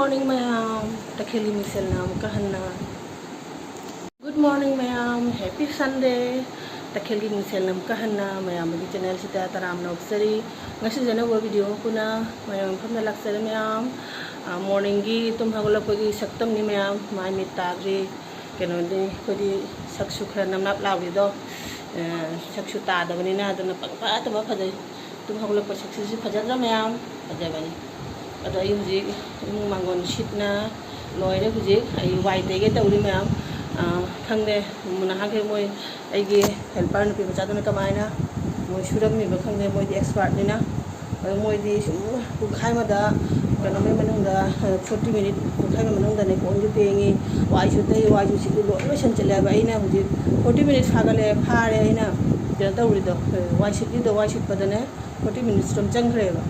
morning mayam, takheli miselna mukahana. Good morning mayam, happy Sunday. Takheli miselna mukahana mayam bagi channel sita taram na uksari. Ngasi jana wo video kuna mayam phamna laksari mayam. Morning gi tum hagolak pagi saktam ni mayam mai mitadri keno ni kodi saksu khara namnap lawi do saksu ta da bani na dona pa ta ba phajai tum hagolak pa saksu phajadra mayam phajai bani ada yuji mangon shitna loire huji ai wai tege tawri mayam khangde muna hage moi aigi helper nu pi bacha dona kamaina moi suram mi ba khangde moi di expert ni na moi di sum ku khai ma da kana me manung da 40 minute ku khai ma manung da ne kon ju tengi wai su dei wai ju si lo lo san chale ba ina huji 40 minute phagale phare ina de tawri do wai sit di do wai sit padane 40 minutes rom changre ba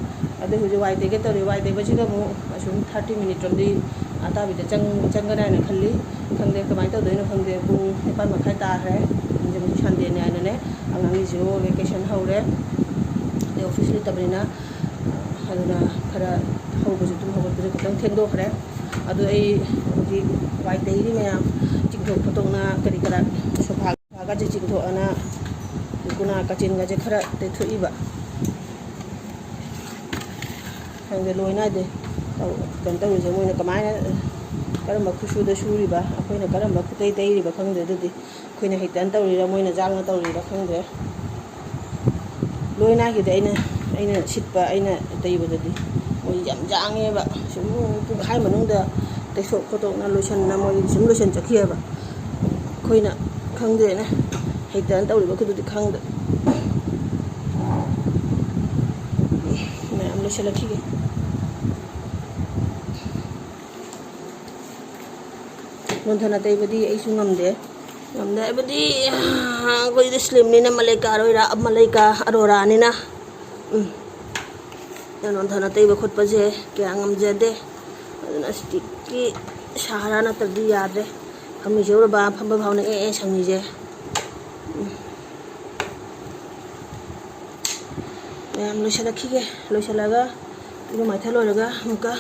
ade huji wai de ge tawri wai de ba ji da mu asum 30 minute rom di ata bi de changana na khalli khangde kamai taw de na khangde pung 7 makhai ta re je mu Sunday ne ana ne angang ji jo vacation haure de office li tabrina aduna khara haubu ji tum haubu ji katang thengdo khare adu ai huji wai de ri mayam chingtho photong na kari kara sofa ga ji chingtho ana kuna kachin ga je khara te thui ba khangde loina de kan taw je moi na kamai na karamba khushu da shuri ba akoina karamba khutai dai ri ba khangde dudi khoina hitan tawri ra moina jang na tawri ra khangde loina gi de aina sitpa aina dai ba dudi moi jam jange ba sum pu khai manung da te so photo na lotion na moi sum lotion chakhiya ba khoina khangde na hitan tawri ba khududi khangde na am lotion la khige Nonthana tay badi ay sungam de badi ko di slim ni na malaika arora ni na nonthana tay ba khut pa je kya ngam je de aduna stick ki sahara na tardi yaad re kami je ba phamba bhauna e sangi je am lo shala khige lo shala ga ibu mai thalo raga muka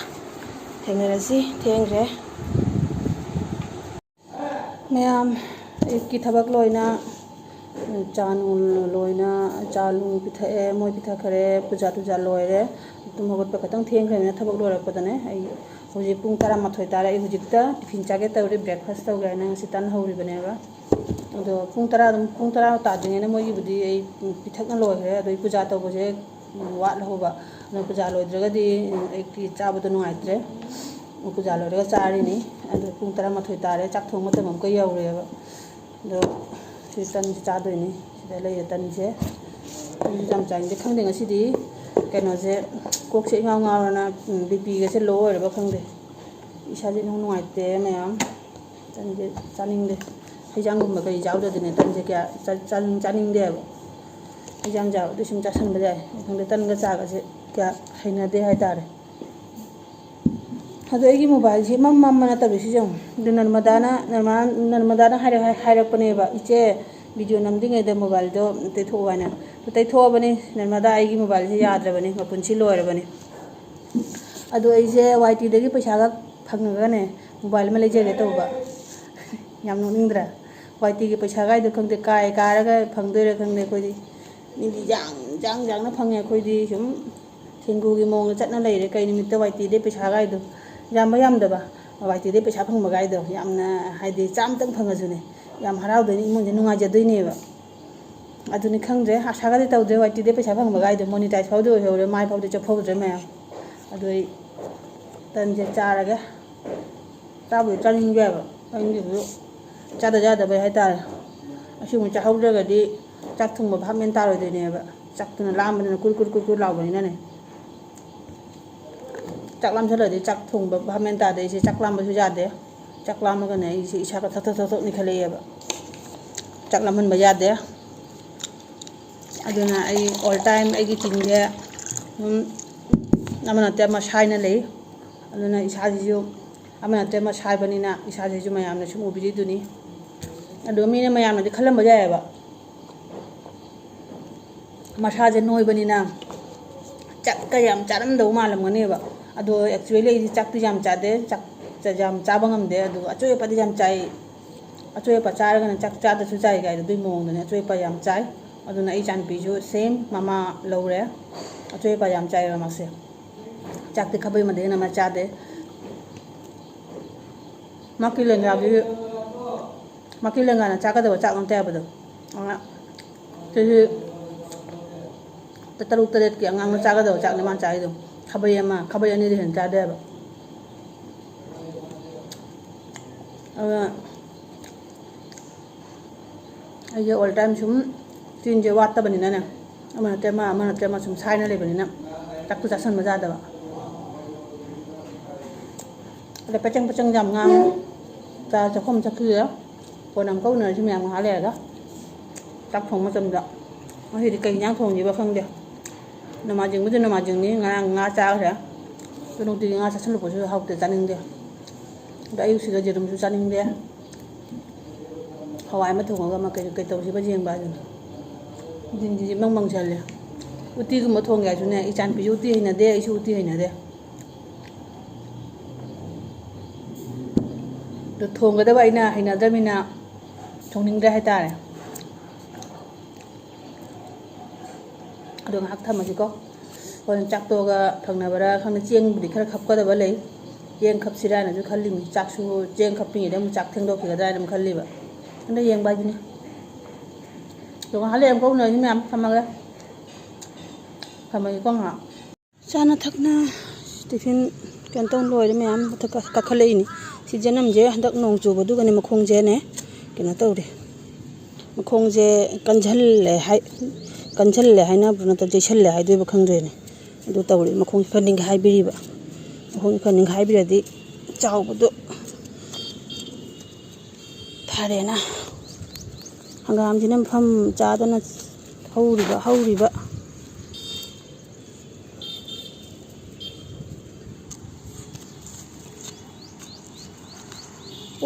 thengarasi thengre ma'am की थबक लोइना चानू लोइना चालू पिथे मोय पिथा खरे पूजा तुजा लोइरे तुम हगत पे खतंग थेंग्रे थबक लोरपदने आई हुजी पुंग 12 तारे हुजिकता tiffin चागे तवरे breakfast तवगे ना सितन हौरि बनेबा अदो पुंग 10 तादिने मोयगी बुदी आई पिथकन लोइरे अदो पूजा तवबजे वाट होबा न पूजा लोइद्रगदी आई की चाबदो नुआइत्रे पूजा लोइरगा चारिनी अदो पुंग 13 तारे चाक थोंग मतम हमको यौरेबा दो सितन चादोइनी सिदा लैय तन से जम चाइंदे खंदे ngasiदी कनो जे कोक से ngaw ngaw na बीपी गे से लो ओइरबा खंदे इसा जे नुआइते मैम तन जे चानिंग दे हिजांग गुम गई जाव दने तन जे क्या चानिंग दे हिजांग जाव दुसिम चासन बजाय खंदे तन गा चागा से क्या हैना दे हाय तारे अदो एगी मोबाइल से मम ना तबसी जम दु नर्मदाना हायरपनेबा इचे वीडियो नमदिंगे दे मोबाइल दो तेथोवाना तो तेथोबने नर्मदा एगी मोबाइल से याद्रबने मपुनसी लोयरबने अदो एजे वाईटी दगी पैसा गा फंगगाने मोबाइल में लेजेगे तोबा याम नोनिंद्रा वाईटी के पैसा गाइदो खंदे काय कारगा फंगदोरे खंदे कोइदी निदि जांग ना फंगे कोइदी सुम थेंगु गी मोंग चटना लेरे कई निमित्त वाईटी दे पैसा गाइदो यामदबा वाईटी दे पैसा फंग गाइदो यामना हाइदि चामतंग फंगजुने याम हराउदोनि इमुंजे नुंगाइजदोइनेबा अदुनि खंद्रे आशागादि तौदे वाईटी दे पैसा फंग गाइदो मोनिटाइज फाउदो होरे माइ फाउदो चफौद्रे मैम अदुइ तनजे चारगे ताबु चानिंगेबा अंगिबु चादा जादबा हाइतार असिमु चाहौद्रगदि चाक थुंबा भामेन तारोइदोइनेबा चाकतुना लामबने कुर लाउबनिनाने चकलाम चलदे चक थोंब भामेन तादे इसे चकलाम बसु जादे चकलाम गने इसे इसा का थथ निखलेयबा चकलाम हन बजादे अदुना आई ऑल टाइम आगी चिंगे अमनते मसाइना ले अदुना इसा जिजु अमनते मसाइ बनिना इसा जिजु मयामना सुम उबिदि दुनी अदु मीना मयामना दि खलम बजायबा मसाजे नोय बनिना चक्का याम चारम दो मालम गनेबा अदो एक्चुअली इदी चाकती जाम चादे चाक जाम चाबा ngamde अदो अचोय पादी जाम चाय अचोय पा चारगना चाक चादसु चाय गाय दुई मोंगने अचोय पा जाम चाय अदुना ई चान पीजु सेम मामा लौरे अचोय पा जाम चाय रमासे चाकती खबई मदे ना मा चादे माकी लेंगा ना चाका दो चाक नते आबदो तरुक तरेत की अंगांग चाका दो चाक ने मान चाय दो खबई अनि हेन चादे अब ये ऑल टाइम सुम तीन जे वाता बनी ना अमन तेमा सुम साइना ले बनी ना चाकू चासन मजा दबा अरे पचंग जाम ngang चा चखम चखिया पोनम कौ नर सिम याम हा लेगा चाक थोंग मतम दा अहि कई न्यां थोंग जिबा खंगदे नमाजिंग बुदु नमाजिंग नि nga चा खरा तुनु ति nga चासन लुपसु हाउते जानिंग दे दा आयु सिगा जेरुम सु जानिंग दे हवाई मा थोंगा मा कई तौसि बा जेंग बा दिन जी मंग चले उती गुम थोंग या सुने ई चान पिजु उती हिना दे इसु उती हिना दे तो थोंगदबा इना हिनादमिना थोंनिंगदे हाइतारे अदो ngak thamaji ko hon chaktoga thangnabara khangna cheng budi khara khapkadaba lei yeng khapsira na ju khallimi chaksu cheng khappi dam chak thengdo ki da dam khalliba anda yeng ba jini to hale am ko na ni am thamaga thamai ko ha chana thakna tiffin kantong loi me am ka khalei ni si janam je handak nong chu bodu gani makhong je ne kina tawre makhong je kanjhal le haina bruna ta jaisal le haidoi ba khangre ne du tawre makhong khaning hai biri ba makhong khaning hai biri di chaw bodu thare na hangam jinam pham cha dana hauriba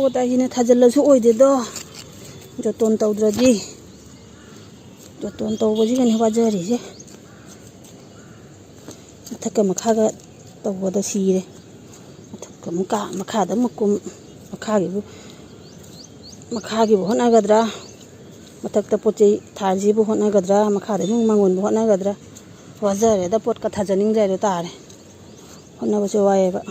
ओता हिने थाजल्लसु ओइदे दो जतन तौद्रदि जतन तौबजि गनि वाजरि जे मथक मखागा तौबदा सिरे मथक मुका मखादा मकुम मखागी होनागद्रा मथक त पोचै थाजी बु होनागद्रा मखादा मुंग मंगोन बु होनागद्रा वाजरे दा पोट का थाजनिंग जायरो तारे होनाबसे वायेबा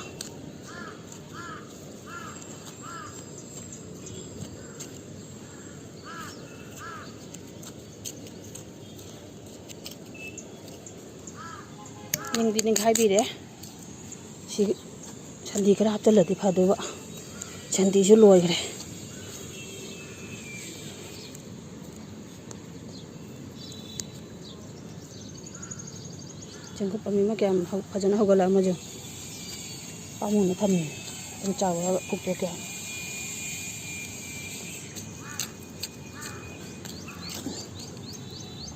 ning khai bi re si chandi kra hapta lati phadu ba chandi ju loi gre changku pami ma kyam phajana hogala ma jo pamu na tham tam chaw ba kuk to kya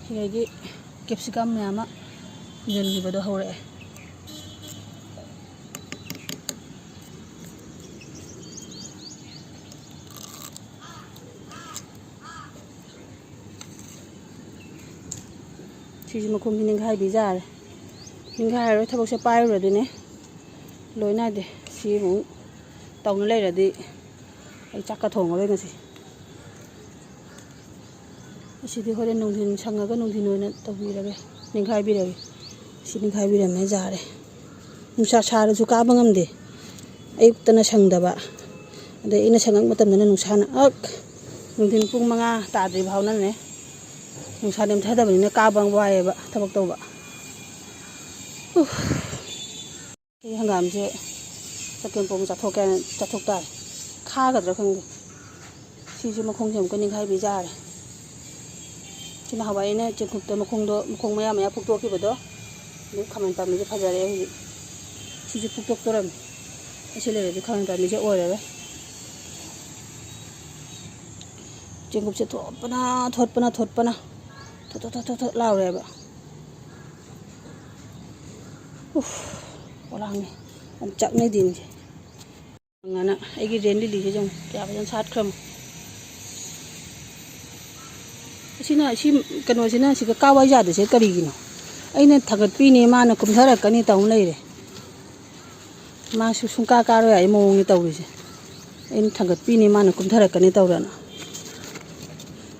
hi capsicum me ama जल्दी बदो हो रहे चीज़ में कुम्भी निगाह भी जा रहे निगाह रहे थबक से पाए रहे ने लोई ना दे सी मुँग तौन ले रहे आई चक्का थोंग अबे गसी इसी दी होरे नौदिन संगा का नौदिन होने तभी रहे निगाह भी रहे सिनी खाइबिरम में जा रहे नुसा सारसु काबा ngamde ayuktana sangdaba ade ina sangang matamna nusana ak nungtin pung manga tadri bhauna ne nusa dem thadabani na kabang waye ba thabak tawba ei hangam je saken pom chathok ta kha gadra khangde si makhong jem ka ning khai bi ja re china hawai ne chekuk ta makhong maya phukto ki bodo lu khaman pa mi je phajare hu si je phuktok toram asile re khaman pa mi je ore re chengkup se thotpana thot lao re ba olang ni am chak nei din je ngana egi ren li je jong kya bajan sat khram sina si kano sina si ka kawai ja de se kari gi no aina thagat pi ni ma na kumthara kani taung lai re मासु सुंका कारो याई मौंग तौरीसे इन थांगत्पीनी माना कुमथरकनी तौरना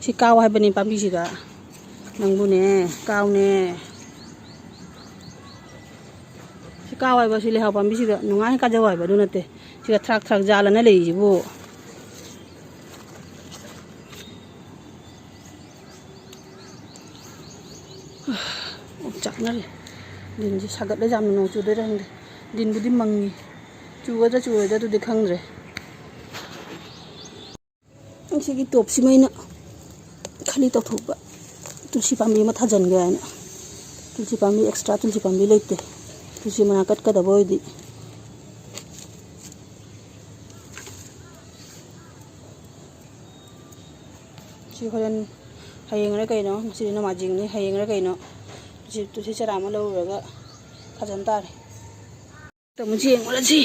सी काव हाइबनी पांबीसिगा नंगबुने कावने सी काव हाइबा सी लेहाव पांबीसिगा नुंगाई काजाव हाइबा दु नते सिगा थ्राक थ्राक जालना लेइजिबो चकनरे दिन से सागतले जामन नों चुदोरा हंदे दिन बुदी मंगी चुगदा तुदे खंगरे सिगी टॉपसी मैना खाली तौथोबा तुलसी पांबी मा थाजनगे आना तुलसी पांबी एक्स्ट्रा तुलसी पांबी लेते तुलसी मना कटकदब ओइदी सी होरन हयेंगरा कइनो सिरि नमाजिंगनि हयेंगरा कइनो तुलसी चरा मा लौरगा थाजन तारे तमुजी एंगोलाजी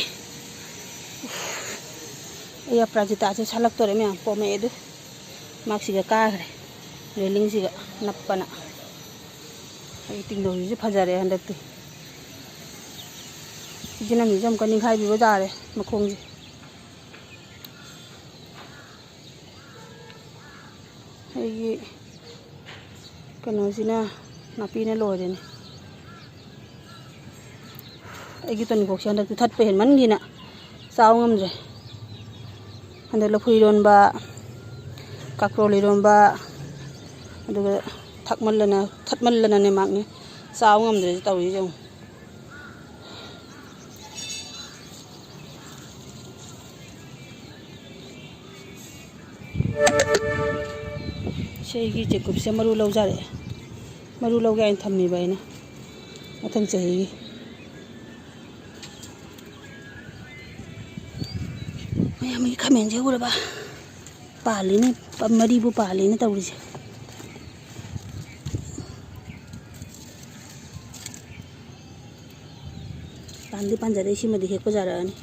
या प्राजिता से छलक तोरे म्याम पोमे एदु माक्सिगा काखरे रेलिंग सिगा नप्पना आई तिंगदोजी से फजारे हंदक्ति जिना मी जम कनि खाइ बिबो जारे मखोंजी आई कनोजिना नापीने लोरेने आई तनिकोक्से हंदक्ति थत्पे हेनमनगिना चाव ngamdre हंदक लफुइरोनबा काक्रोलिरोनबा अदुगा थत्मल्लना ने माकने चाव ngamdre तौरी जों सेगी जेकुबसे मरु लौजारे मरु लौगे आइन थम्मीबा आइना मथंग चहिगी मैम खामेंजे उरबा पालीने मरीबु पालीने तौरीसे पांदी पांजारे सिमदि हेकपा जारानी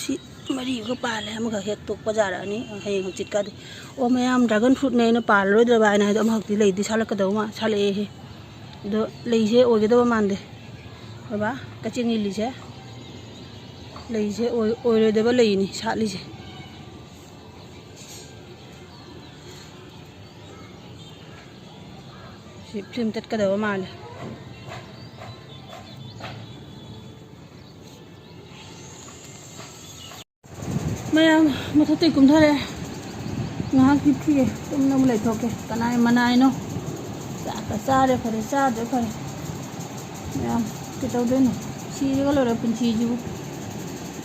सी मरीबु पाले अमगा हेक तोकपा जारानी हयेंग हचितकादि ओ मैम ड्रैगन फ्रूट ने पालरोइद्रबा आइना हाइदो अमहक्ति लेइदि सालकदौमा सालेहे दो लेइसे ओइगदबा मानदे बाबा कचिंग इलिसे लेइसे ओइरोइदबा लेइनी सालिसे सी फिल्म तत्कदबा माले ma'am मथते कुमथरे ngahak tipie tumna mulai thoke kanai manai no saka sare phare sade phare ma'am केतौदेनो सिरगा लोरे पुंसी जिबु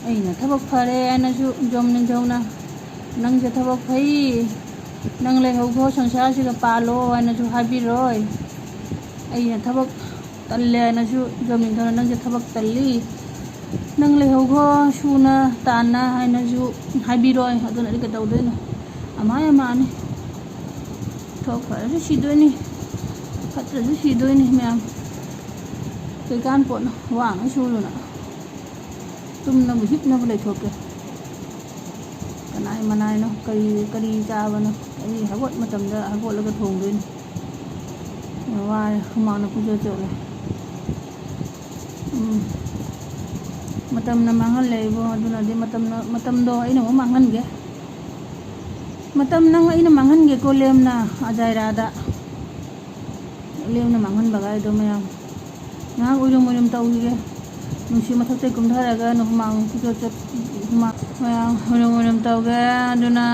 अइना थबक फरे आइना सु जमन जौना नंग थबक फै नंग लेहौगो संसार सिगा पालो आइना सु हाबिरोय अइना थबक तल्ले आइना सु जमन जौना नंग थबक तल्ली नंग लेहौगो सुना ताना आइना सु हाबिरोय अदुना केतौदेनो अमाय अमाने थोक फरे सिदोनी फत्रसु सिदोनी मैम केकान पोन वांग सुलुना तुमना हिपना बुले थोके कनाय मनाय नो करी चाबनो करी हगोट मतमदा हगोलगा थोंगदोइन वाय हुमाना पुजो चोले मतमना मांगल लेबो अदुना दे मतमदो अइना मो मांगनगे मतम नंग अइना मांगनगे को लेमना अजायरादा लेमना मांगन बगाय दो ma'am ngah uyum tauge nusi mathakte kumtharaga no humang pujo chot humang mayang uyum tauge aduna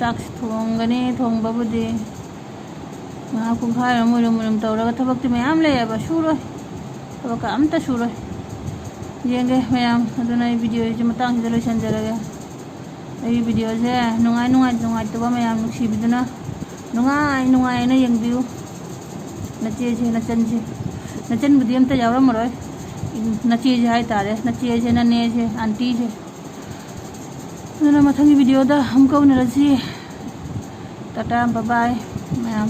chak thongani thongbabudi ngah kumkhara uyum tauraga thabakti mayam le ba suroi thabaka amta suroi yenge mayam aduna video ji matang ji loisan jaraga ai video je nungai to ba mayam nusi biduna nungai na yengbiu na che na chan ji नचन बुद्धि अमता यावरा मरोय नची जे हाय तारे नची जे नने जे aunty जे मथंगी video दा हमको नरसी tata bye bye ma'am.